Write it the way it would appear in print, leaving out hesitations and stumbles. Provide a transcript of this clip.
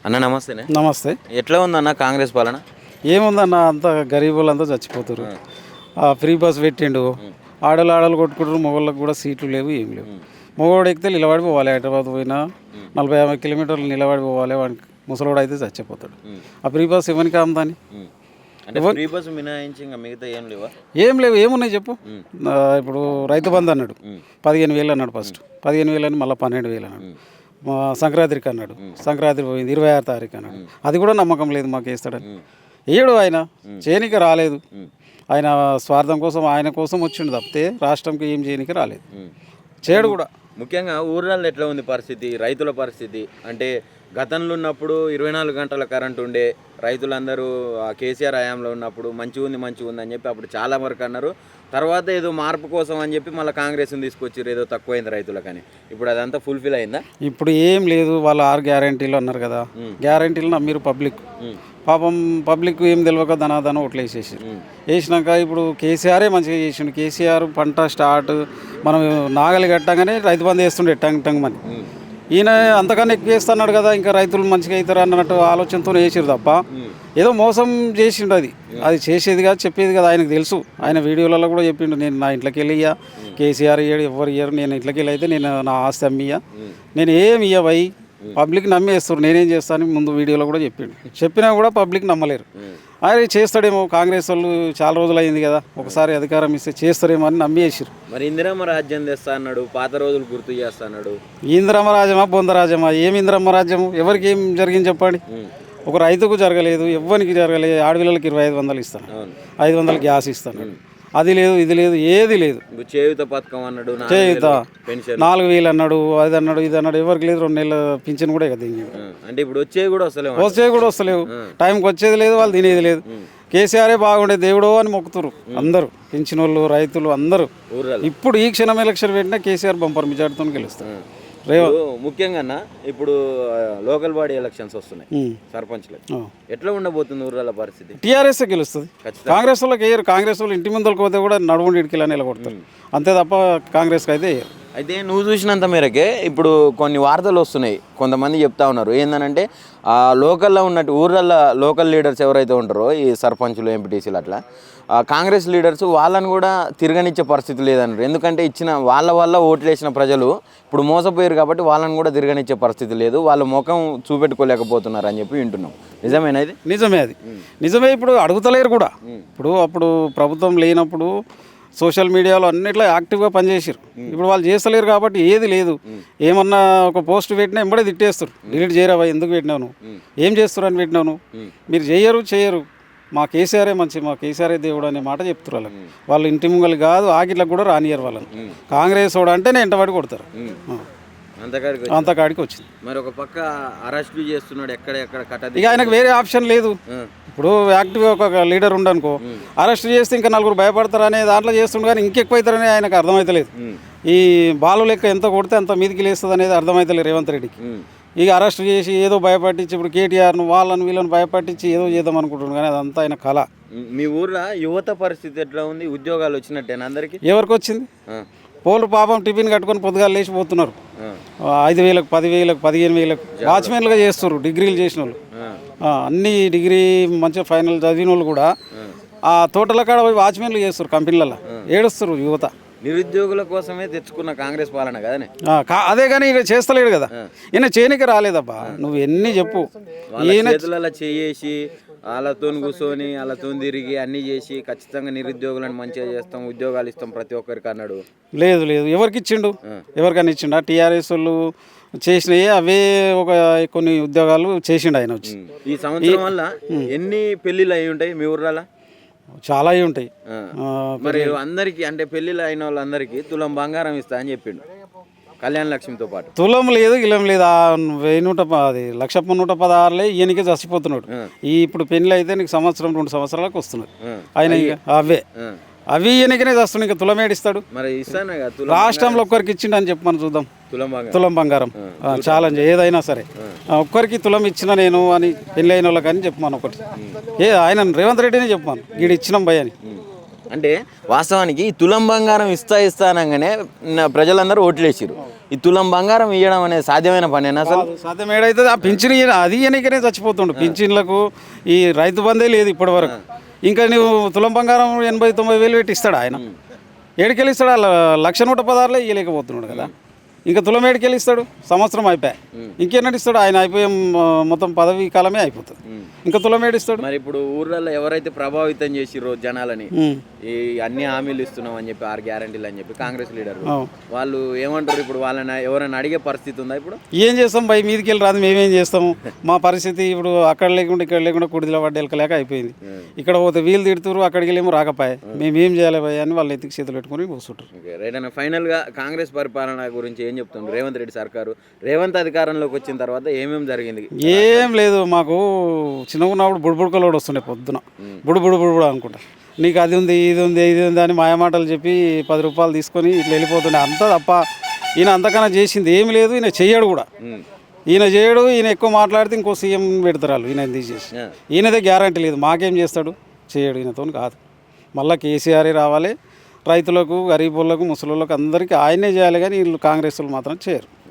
అన్న నమస్తేనే. నమస్తే. ఎట్లా ఉందన్న కాంగ్రెస్ పాలన? ఏముందన్న, అంత గరీబులంతా చచ్చిపోతారు. ఫ్రీ బస్ పెట్టిండు, ఆడలు కొట్టుకుంటారు, మగవాళ్ళకి కూడా సీట్లు లేవు, ఏం లేవు. మగవాడు ఎక్కితే నిలబడి పోవాలి, హైదరాబాద్ పోయినా 40-50 కిలోమీటర్లు నిలబడి పోవాలి, వాడికి ముసలోడు అయితే చచ్చిపోతాడు. ఆ ఫ్రీ బస్ ఎవరికి అమ్ముతాని? ఫ్రీ బస్ మినహాయించి ఇంకా మిగతా ఏం లేవా? ఏం లేవు. ఏమున్నాయి చెప్పు. ఇప్పుడు రైతు బంధు అన్నాడు, 15,000 అన్నాడు. ఫస్ట్ 15,000 అని మళ్ళీ 12,000 అన్నాడు. సంక్రాంతికి అన్నాడు, సంక్రాంతి పోయింది, 26 తారీఖు అన్నాడు. అది కూడా నమ్మకం లేదు మాకు వేస్తాడని. ఏడు ఆయన చేయనికి రాలేదు. ఆయన స్వార్థం కోసం, ఆయన కోసం వచ్చిండు తప్పితే రాష్ట్రంకి ఏం చేయనికి రాలేదు. చేయడు కూడా. ముఖ్యంగా ఊర్లలో ఎట్లా ఉంది పరిస్థితి, రైతుల పరిస్థితి? అంటే గతంలో ఉన్నప్పుడు 24 గంటల కరెంట్ ఉండే, రైతులందరూ కేసీఆర్ హయాంలో ఉన్నప్పుడు మంచిగా ఉంది అని చెప్పి అప్పుడు చాలా వరకు అన్నారు. తర్వాత ఏదో మార్పు కోసం అని చెప్పి మళ్ళీ కాంగ్రెస్ని తీసుకొచ్చారు, ఏదో తక్కువైంది రైతులకని. ఇప్పుడు అదంతా ఫుల్ఫిల్ అయిందా? ఇప్పుడు ఏం లేదు. వాళ్ళు 6 గ్యారంటీలు అన్నారు కదా, గ్యారంటీలు నమ్మిరు పబ్లిక్. పాపం పబ్లిక్ ఏం తెలియక ధనాధన ఓట్లు వేసేసారు. వేసినాక ఇప్పుడు కేసీఆరే మంచిగా చేసిండు. కేసీఆర్ పంట స్టార్ట్ మనం నాగలి కట్టగానే రైతు బంధు వేస్తుండే టంగ్ మని. ఈయన అంతకన్నా ఎక్కువ వేస్తున్నాడు కదా, ఇంకా రైతులు మంచిగా అవుతారు అన్నట్టు ఆలోచనతో వేసారు తప్ప ఏదో మోసం చేసిండు. అది చేసేది కాదు, చెప్పేది కదా. ఆయనకు తెలుసు. ఆయన వీడియోలలో కూడా చెప్పిండు, నేను నా ఇంట్లోకి వెళ్ళి ఇయ్యా, కేసీఆర్ ఇయ్యాడు, ఎవరు ఇయ్యారు, నేను ఇంట్లోకి వెళ్ళి అయితే నేను నా ఆస్తి అమ్మియ్యా, నేను ఏమి ఇయ్యవై, పబ్లిక్ నమ్మేస్తారు, నేనేం చేస్తాను ముందు వీడియోలో కూడా చెప్పిండు. చెప్పినా కూడా పబ్లిక్ నమ్మలేరు. ఆయన చేస్తాడేమో, కాంగ్రెస్ వాళ్ళు చాలా రోజులు అయింది కదా, ఒకసారి అధికారం ఇస్తే చేస్తారేమో అని నమ్మేసారు. మరి ఇందిరమ్మ రాజ్యం తెస్తా అన్నాడు, పాత రోజులు గుర్తు చేస్తా అన్నాడు. ఇందిరమ్మ రాజ్యమా బొందరాజ్యమా? ఏమి ఇందిరమ్మ రాజ్యము? ఎవరికి ఏం జరిగింది చెప్పండి. ఒక రైతుకు జరగలేదు, ఎవ్వరికి జరగలేదు. ఆడపిల్లలకి 2,500 ఇస్తాను, 500 గ్యాస్ ఇస్తాను. అది లేదు, ఇది లేదు, ఏది లేదు. చేయూత పథకం అన్నాడు, చేయూత 4,000 అన్నాడు, అది అన్నాడు, ఇది అన్నాడు. ఎవరికి లేదు. 2 నెలల పింఛన్ కూడా ఇక దిగి. అంటే ఇప్పుడు వచ్చేవి కూడా వస్తలేవు, టైంకి వచ్చేది లేదు, వాళ్ళు తినేది లేదు. కేసీఆరే బాగుండే దేవుడో అని మొక్కుతురు అందరూ, పింఛన్ వాళ్ళు, రైతులు అందరూ. ఇప్పుడు ఈ క్షణం ఎలక్షన్ పెట్టినా కేసీఆర్ బంపర్ మెజార్టీతో గెలుస్తారు. ముఖ్యంగా ఇప్పుడు లోకల్ బాడీ ఎలక్షన్స్ వస్తున్నాయి, సర్పంచ్లకి ఎట్లా ఉండబోతుంది ఊర్ల పరిస్థితి? టీఆర్ఎస్ గెలుస్తుంది. కాంగ్రెస్ వాళ్ళకి వేయరు. కాంగ్రెస్ వాళ్ళు ఇంటి ముందుకు పోతే కూడా నడువుండి ఇటుకెళ్ళని నిలబడతారు, అంతే తప్ప కాంగ్రెస్కి అయితే వేయరు. అయితే నువ్వు చూసినంత మేరకే ఇప్పుడు కొన్ని వార్తలు వస్తున్నాయి, కొంతమంది చెప్తా ఉన్నారు ఏంటంటే లోకల్లో ఉన్నట్టు ఊర్లలో లోకల్ లీడర్స్ ఎవరైతే ఉంటారో, ఈ సర్పంచులు, ఎంపీటీసీలు, అట్లా కాంగ్రెస్ లీడర్స్ వాళ్ళని కూడా తిరగనిచ్చే పరిస్థితి లేదన్నారు. ఎందుకంటే ఇచ్చిన వాళ్ళ వల్ల ఓట్లు వేసిన ప్రజలు ఇప్పుడు మోసపోయారు కాబట్టి వాళ్ళని కూడా తిరగనిచ్చే పరిస్థితి లేదు, వాళ్ళ ముఖం చూపెట్టుకోలేకపోతున్నారు అని చెప్పి వింటున్నాం. నిజమేనా? ఇది నిజమే. నిజమే. ఇప్పుడు అడుగుతలేరు కూడా. ఇప్పుడు అప్పుడు ప్రభుత్వం లేనప్పుడు సోషల్ మీడియాలో అన్నిట్లో యాక్టివ్గా పనిచేసారు. ఇప్పుడు వాళ్ళు చేస్తలేరు కాబట్టి ఏది లేదు. ఏమన్నా ఒక పోస్ట్ పెట్టినా ఎంబడే తిట్టేస్తారు, డిలీట్ చేయరావా, ఎందుకు పెట్టినావు నువ్వు, ఏం చేస్తారు అని పెట్టినావు నువ్వు, మీరు చేయరు, మా కేసీఆరే మంచి, మా కేసీఆరే దేవుడు అనే మాట చెప్తారు వాళ్ళకి. వాళ్ళు ఇంటి ముంగలు కాదు, ఆగిట్లకు కూడా రానియరు వాళ్ళని. కాంగ్రెస్ వాడు అంటేనే ఎంటబడి కొడతారు, అంతకాడికి వచ్చింది. మరి ఒక పక్క అరెస్ట్ చేస్తున్నాడు, ఎక్కడ కట్ట. ఇక ఆయనకు వేరే ఆప్షన్ లేదు. ఇప్పుడు యాక్టివ్గా ఒక లీడర్ ఉండనుకో, అరెస్ట్ చేస్తే ఇంకా 4 భయపడతారు అనే దాంట్లో చేస్తుండే, కానీ ఇంకెక్కువ అవుతారని ఆయనకు అర్థమవుతలేదు. ఈ బాలు లెక్క ఎంత కొడితే అంత మీదికి లేస్తుంది అనేది అర్థమవుతలేదు రేవంత్ రెడ్డికి. ఇక అరెస్ట్ చేసి ఏదో భయపట్టించి, ఇప్పుడు కేటీఆర్ను వీళ్ళని భయపట్టించి ఏదో చేద్దాం అనుకుంటున్నాను, కానీ అదంతా ఆయన కళ. మీ ఊర్లో యువత పరిస్థితి ఎట్లా ఉంది? ఉద్యోగాలు వచ్చినట్టేనా అందరికి? ఎవరికి వచ్చింది? పోలు పాపం టిఫిన్ కట్టుకొని పొద్దుగాలు లేచిపోతున్నారు. 5,000, 10,000, 15,000 వాచ్మెన్లుగా చేస్తారు, డిగ్రీలు చేసిన వాళ్ళు. అన్ని డిగ్రీ మంచిగా ఫైనల్ చదివిన వాళ్ళు కూడా ఆ తోటల కాడ పోయి వాచ్మెన్లు చేస్తారు, కంపెనీలలో ఏడుస్తారు యువత. నిరుద్యోగుల కోసమే తెచ్చుకున్న కాంగ్రెస్ పాలన కదనే. అదే కానీ ఇక చేస్తలేడు కదా, ఈయన చేయనికి రాలేదబ్బా. నువ్వు ఎన్ని చెప్పు, ఈయన చేతులలో చేసి వాళ్ళతో కూర్చొని వాళ్ళతో తిరిగి అన్నీ చేసి ఖచ్చితంగా నిరుద్యోగులను మంచిగా చేస్తాం, ఉద్యోగాలు ఇస్తాం ప్రతి ఒక్కరికి అన్నాడు. లేదు, ఎవరికి ఇచ్చిండు? ఎవరికైనా ఇచ్చిండు? టీఆర్ఎస్ వాళ్ళు చేసినవి అవే ఒక కొన్ని ఉద్యోగాలు చేసిండు ఆయన వచ్చి. ఈ సంవత్సరం వల్ల ఎన్ని పెళ్ళిళ్ళు అయి ఉంటాయి మీ ఊర్లలో? చాలా అయి ఉంటాయి. మరి అందరికి అంటే పెళ్ళిళ్ళు అయిన వాళ్ళందరికీ తులం బంగారం ఇస్తా అని చెప్పిండు, కళ్యాణ లక్ష్మితో పాటు. తులం లేదు, గిలం లేదు. 1,116 ఈయనకే చచ్చిపోతున్నాడు. ఇప్పుడు పెళ్లి అయితే నీకు 1-2 సంవత్సరాలకు వస్తున్నాడు ఆయన. అవి ఈయనకనే చేస్తున్నాడు, ఇంకా తులం ఏడిస్తాడు? మరి రాష్ట్రంలో ఒక్కరికి ఇచ్చిండు అని చెప్పమని చూద్దాం. తులం బంగారం ఛాలెంజ్ ఏదైనా సరే, ఒక్కరికి తులం ఇచ్చిన నేను అని పెళ్ళి అయిన వాళ్ళకి అని చెప్పమాను ఒకటి. ఆయన రేవంత్ రెడ్డినే చెప్పమాను, గీడు ఇచ్చినాం భయ అని. అంటే వాస్తవానికి తులం బంగారం ఇస్తా అనగానే ప్రజలందరూ ఓట్లేసారు. ఈ తులం బంగారం ఇవ్వడం అనేది సాధ్యమైన పనేనా అసలు? సాధ్యం ఏడైతుంది ఆ పింఛన్ అది ఇయనికనే చచ్చిపోతుండు. పింఛన్లకు ఈ రైతు బందే లేదు ఇప్పటి వరకు. ఇంకా నువ్వు తులం బంగారం 80-90 వేలు పెట్టి ఇస్తాడు ఆయన. ఏడుకెళ్ళి ఇస్తాడు, 1,116,000 ఇవ్వలేకపోతున్నాడు కదా. ఇంకా తులం ఏడుకెళ్ళి ఇస్తాడు, సంవత్సరం అయిపోయాయి. ఇంకేనాడు ఇస్తాడు, ఆయన అయిపోయే మొత్తం పదవి కాలమే అయిపోతుంది. ఇంకా తులం ఏడిస్తాడు. మరి ఇప్పుడు ఊర్లలో ఎవరైతే ప్రభావితం చేసిరో జనాలని ఈ అన్ని హామీలు ఇస్తున్నాం అని చెప్పి 6 గ్యారెంటీలు అని చెప్పి కాంగ్రెస్ లీడర్ వాళ్ళు ఏమంటారు? ఇప్పుడు వాళ్ళని ఎవరైనా అడిగే పరిస్థితి ఉందా? ఇప్పుడు ఏం చేస్తాం భయ్, మీదికి వెళ్ళి రాదు, మేమేం చేస్తాము? మా పరిస్థితి ఇప్పుడు అక్కడ లేకుండా ఇక్కడ లేకుండా కుడిదిలో పడ్డెలకలేక అయిపోయింది. ఇక్కడ పోతే వీళ్ళు తిడుతురు, అక్కడికి వెళ్ళేమో రాకపోయా, మేమేం చేయాలి భయ్ అని వాళ్ళు ఎత్తికి చేతులు పెట్టుకుని కూర్చుంటారు. రైట్ అన్న, ఫైనల్గా కాంగ్రెస్ పరిపాలన గురించి ఏం చెప్తుండ్రు? రేవంత్ రెడ్డి సర్కారు రేవంత్ అధికారంలోకి వచ్చిన తర్వాత ఏమేమి జరిగింది? ఏం లేదు, మాకు చిన్నగా ఉన్నప్పుడు బుడుబుడుకలోడు వస్తుండే పొద్దున బుడుబుడు అనుకుంటా, నీకు అది ఉంది ఇది ఉంది ఇది ఉంది అని మాయమాటలు చెప్పి 10 రూపాయలు తీసుకొని ఇట్లా వెళ్ళిపోతుండే. అంతా తప్ప ఈయన అంతకన్నా చేసింది ఏమి లేదు. ఈయన చెయ్యడు కూడా, ఈయన చేయడు. ఈయన ఎక్కువ మాట్లాడితే ఇంకో సీఎం పెడతారు వాళ్ళు, ఈయన తీసేసి. ఈయనదే గ్యారంటీ లేదు, మాకేం చేస్తాడు? చేయడు, ఈయనతో కాదు. మళ్ళీ కేసీఆర్ రావాలి, రైతులకు, గరీబులకు, ముసలిళ్ళకు అందరికీ ఆయనే చేయాలి. కానీ వీళ్ళు కాంగ్రెస్ వాళ్ళు మాత్రం చేయరు.